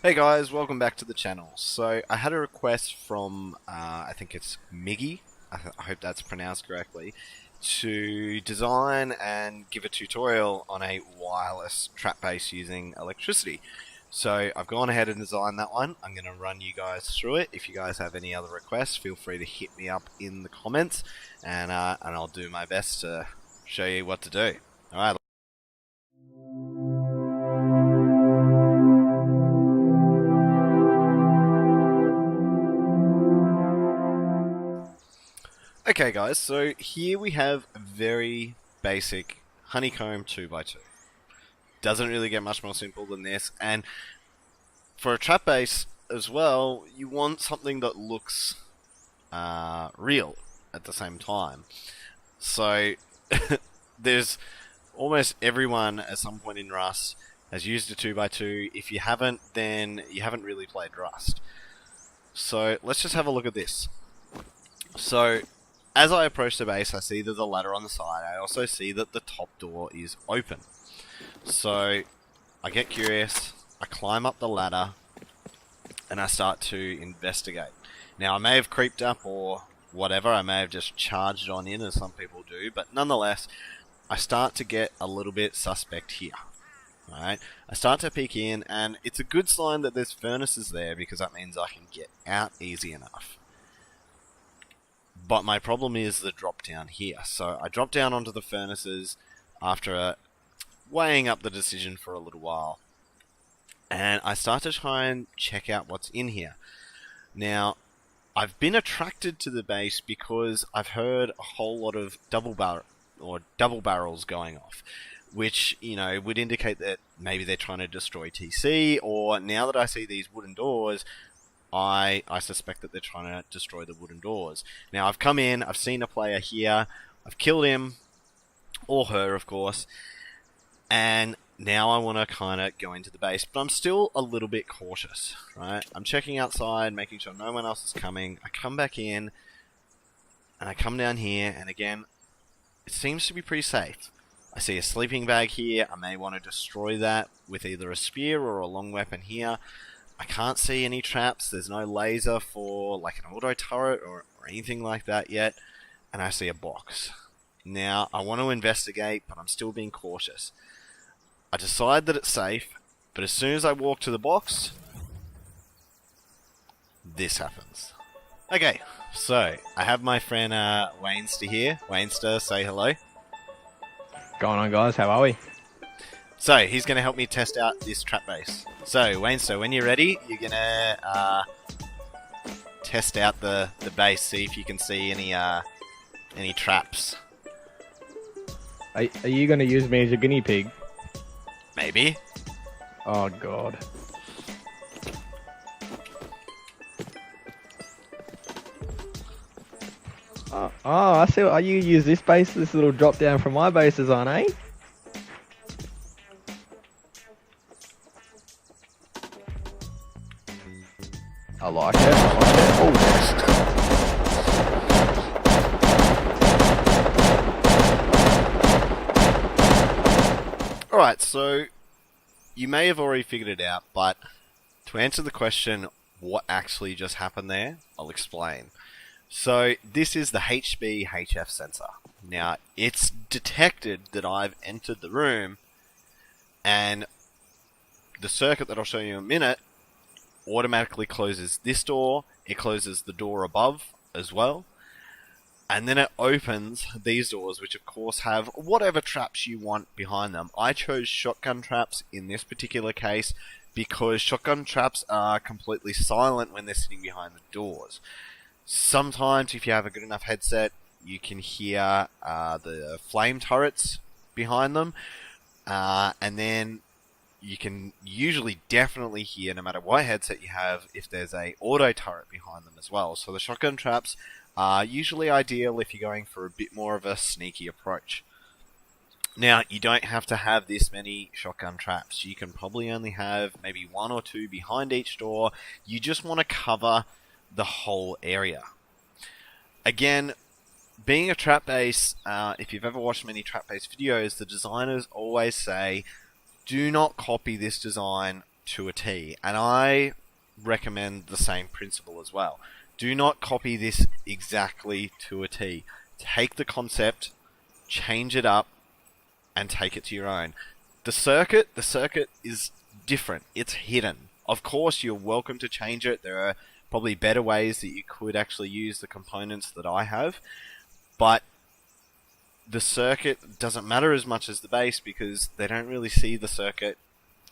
Hey guys, welcome back to the channel. So I had a request from, I think it's Myggy, I hope that's pronounced correctly, to design and give a tutorial on a wireless trap base using electricity. So I've gone ahead and designed that one. I'm going to run you guys through it. If you guys have any other requests, feel free to hit me up in the comments, and I'll do my best to show you what to do. Alright. Okay guys, so here we have a very basic honeycomb 2x2. Doesn't really get much more simple than this, and for a trap base as well, you want something that looks real at the same time. So there's almost everyone at some point in Rust has used a 2x2. If you haven't, then you haven't really played Rust. So let's just have a look at this. So as I approach the base, I see there's a ladder on the side. I also see that the top door is open. So I get curious, I climb up the ladder, and I start to investigate. Now I may have creeped up or whatever, I may have just charged on in as some people do, but nonetheless, I start to get a little bit suspect here. Alright, I start to peek in, and it's a good sign that there's furnaces there because that means I can get out easy enough. But my problem is the drop down here. So I drop down onto the furnaces after weighing up the decision for a little while. And I start to try and check out what's in here. Now, I've been attracted to the base because I've heard a whole lot of double barrels going off, which, you know, would indicate that maybe they're trying to destroy TC, or now that I see these wooden doors, I suspect that they're trying to destroy the wooden doors. Now, I've come in, I've seen a player here, I've killed him, or her, of course, and now I want to kind of go into the base, but I'm still a little bit cautious, right? I'm checking outside, making sure no one else is coming. I come back in, and I come down here, and again, it seems to be pretty safe. I see a sleeping bag here. I may want to destroy that with either a spear or a long weapon here. I can't see any traps. There's no laser for like an auto turret or anything like that yet. And I see a box. Now, I want to investigate, but I'm still being cautious. I decide that it's safe, but as soon as I walk to the box, this happens. Okay, so I have my friend Wainster here. Wainster, say hello. Going on, guys? How are we? So, he's going to help me test out this trap base. So, Wainster, when you're ready, you're going to test out the base, see if you can see any traps. Are you going to use me as a guinea pig? Maybe. Oh, God. Oh, I see. You use this base, this little drop down from my bases on, eh? I like it. Alright, so you may have already figured it out, but to answer the question, what actually just happened there, I'll explain. So this is the HB-HF sensor. Now, it's detected that I've entered the room, and the circuit that I'll show you in a minute automatically closes this door, it closes the door above as well, and then it opens these doors, which of course have whatever traps you want behind them. I chose shotgun traps in this particular case because shotgun traps are completely silent when they're sitting behind the doors. Sometimes, if you have a good enough headset, you can hear the flame turrets behind them, and then you can usually definitely hear, no matter what headset you have, if there's a auto turret behind them as well. So the shotgun traps are usually ideal if you're going for a bit more of a sneaky approach. Now, you don't have to have this many shotgun traps. You can probably only have maybe one or two behind each door. You just want to cover the whole area. Again, being a trap base, if you've ever watched many trap base videos, the designers always say, do not copy this design to a T, and I recommend the same principle as well. Do not copy this exactly to a T. Take the concept, change it up, and take it to your own. The circuit is different. It's hidden. Of course, you're welcome to change it. There are probably better ways that you could actually use the components that I have, but the circuit doesn't matter as much as the base because they don't really see the circuit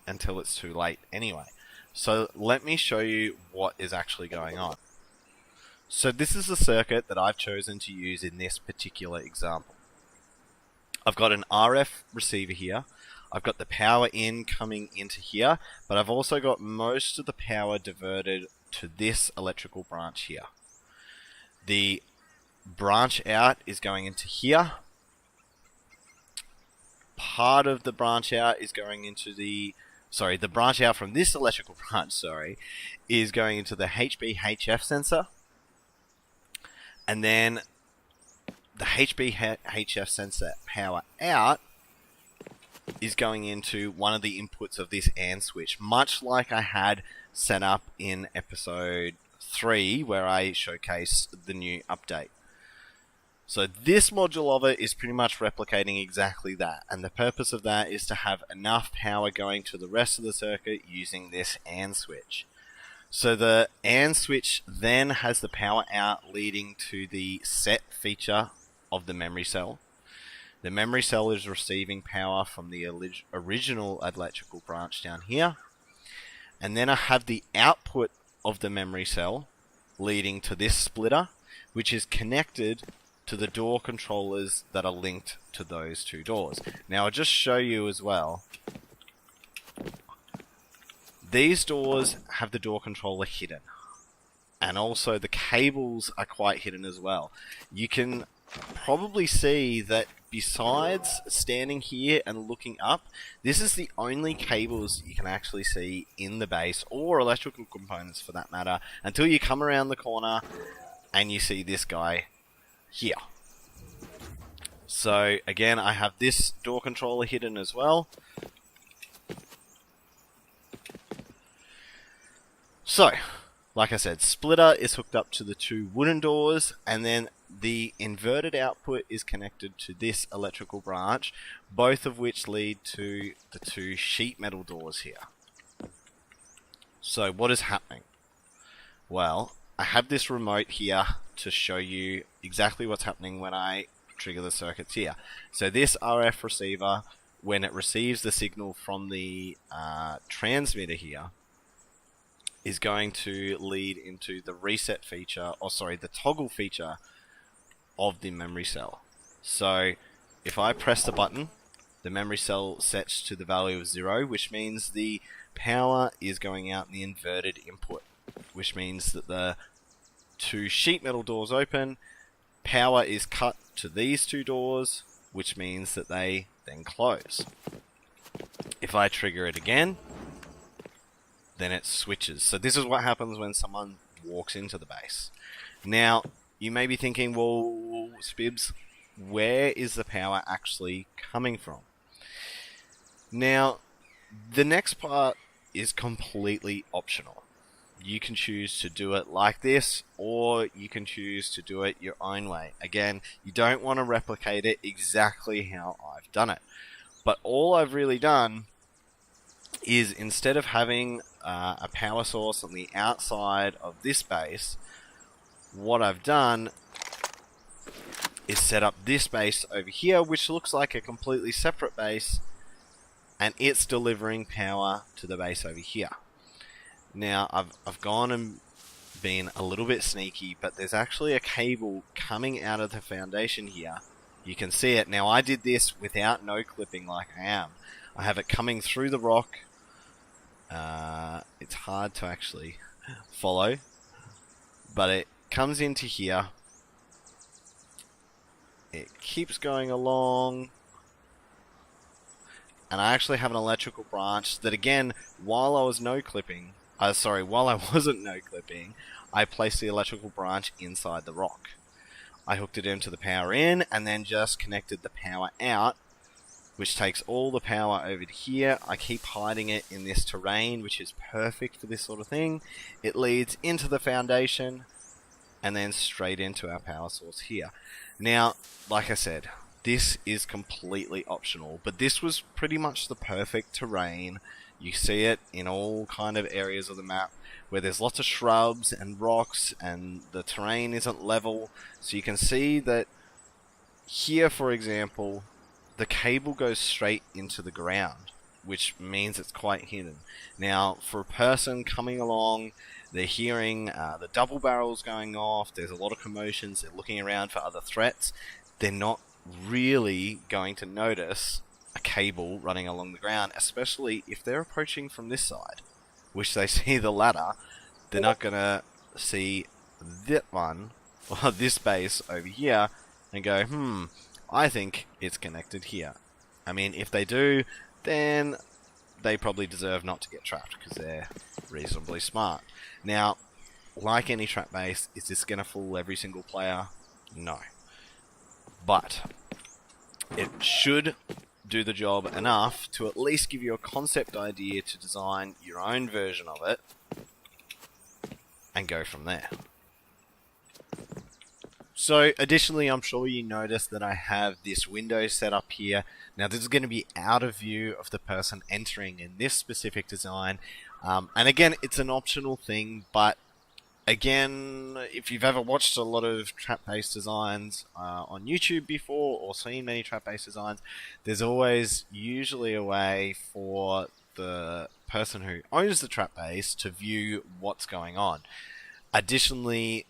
until it's too late anyway. So let me show you what is actually going on. So this is the circuit that I've chosen to use in this particular example. I've got an RF receiver here. I've got the power in coming into here, but I've also got most of the power diverted to this electrical branch here. The branch out is going into here. Part of the branch out is going into the branch out from this electrical branch, is going into the HB-HF sensor. And then the HB-HF sensor power out is going into one of the inputs of this AND switch, much like I had set up in episode 3 where I showcased the new update. So this module of it is pretty much replicating exactly that, and the purpose of that is to have enough power going to the rest of the circuit using this AND switch. So the AND switch then has the power out leading to the set feature of the memory cell. The memory cell is receiving power from the original electrical branch down here. And then I have the output of the memory cell leading to this splitter, which is connected to the door controllers that are linked to those two doors. Now I'll just show you as well. These doors have the door controller hidden. And also the cables are quite hidden as well. You can probably see that besides standing here and looking up, this is the only cables you can actually see in the base, or electrical components for that matter, until you come around the corner and you see this guy here. So again, I have this door controller hidden as well. So, like I said, splitter is hooked up to the two wooden doors, and then the inverted output is connected to this electrical branch, both of which lead to the two sheet metal doors here. So what is happening? Well, I have this remote here to show you exactly what's happening when I trigger the circuits here. So this RF receiver, when it receives the signal from the transmitter here, is going to lead into the reset feature, the toggle feature of the memory cell. So if I press the button, the memory cell sets to the value of 0, which means the power is going out in the inverted input, which means that the two sheet metal doors open, power is cut to these two doors, which means that they then close. If I trigger it again, then it switches. So this is what happens when someone walks into the base. Now, you may be thinking, well, Spibs, where is the power actually coming from? Now, the next part is completely optional. You can choose to do it like this, or you can choose to do it your own way. Again, you don't want to replicate it exactly how I've done it. But all I've really done is, instead of having a power source on the outside of this base, what I've done is set up this base over here, which looks like a completely separate base, and it's delivering power to the base over here. Now, I've gone and been a little bit sneaky, but there's actually a cable coming out of the foundation here. You can see it. Now, I did this without no clipping like I am. I have it coming through the rock. It's hard to actually follow, but it comes into here. It keeps going along, and I actually have an electrical branch that, again, while I wasn't no clipping, I placed the electrical branch inside the rock. I hooked it into the power in, and then just connected the power out which takes all the power over to here. I keep hiding it in this terrain, which is perfect for this sort of thing. It leads into the foundation and then straight into our power source here. Now, like I said, this is completely optional, but this was pretty much the perfect terrain. You see it in all kind of areas of the map where there's lots of shrubs and rocks and the terrain isn't level. So you can see that here, for example, the cable goes straight into the ground, which means it's quite hidden. Now, for a person coming along, they're hearing the double barrels going off, there's a lot of commotions, they're looking around for other threats, they're not really going to notice a cable running along the ground, especially if they're approaching from this side, which they see the ladder. They're not going to see that one, or this base over here, and go, I think it's connected here. I mean, if they do, then they probably deserve not to get trapped, because they're reasonably smart. Now, like any trap base, is this going to fool every single player? No. But it should do the job enough to at least give you a concept idea to design your own version of it and go from there. So additionally, I'm sure you noticed that I have this window set up here. Now this is going to be out of view of the person entering in this specific design. And again, it's an optional thing, but again, if you've ever watched a lot of trap-based designs on YouTube before, or seen many trap-based designs, there's always usually a way for the person who owns the trap base to view what's going on. Additionally,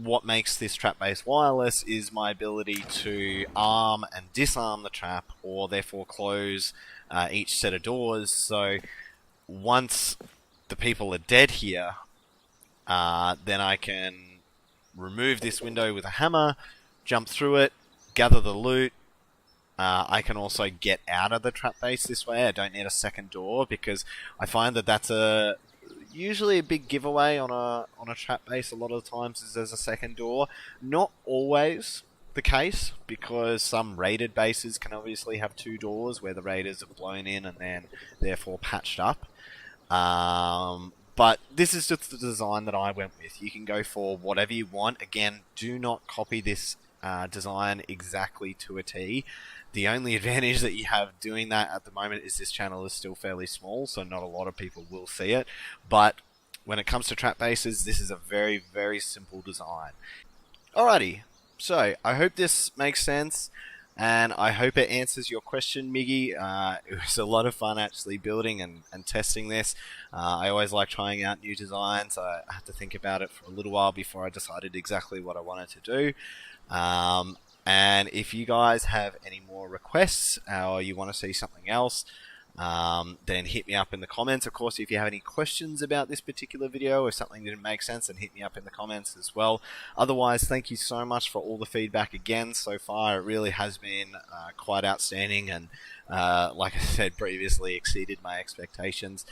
what makes this trap base wireless is my ability to arm and disarm the trap, or therefore close each set of doors. So once the people are dead here, then I can remove this window with a hammer, jump through it, gather the loot. I can also get out of the trap base this way. I don't need a second door, because I find that that's usually a big giveaway on a trap base. A lot of the times is there's a second door. Not always the case, because some raided bases can obviously have two doors where the raiders have blown in and then therefore patched up. But this is just the design that I went with. You can go for whatever you want. Again, do not copy this design exactly to a T. The only advantage that you have doing that at the moment is this channel is still fairly small, so not a lot of people will see it. But when it comes to trap bases, this is a very, very simple design. Alrighty, so I hope this makes sense, and I hope it answers your question, Myggy. It was a lot of fun actually building and testing this. I always like trying out new designs. I had to think about it for a little while before I decided exactly what I wanted to do. And if you guys have any more requests, or you want to see something else, then hit me up in the comments. Of course, if you have any questions about this particular video, or something didn't make sense, then hit me up in the comments as well. Otherwise, thank you so much for all the feedback again so far. It really has been quite outstanding, and like I said previously, exceeded my expectations.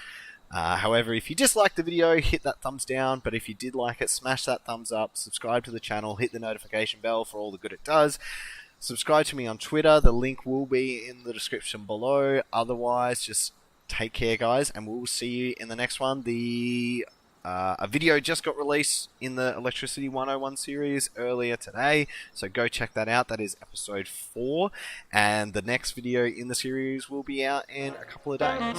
However, if you disliked the video, hit that thumbs down, but if you did like it, smash that thumbs up, subscribe to the channel, hit the notification bell for all the good it does. Subscribe to me on Twitter, the link will be in the description below. Otherwise, just take care, guys, and we'll see you in the next one. A video just got released in the Electricity 101 series earlier today, so go check that out. That is episode 4, and the next video in the series will be out in a couple of days.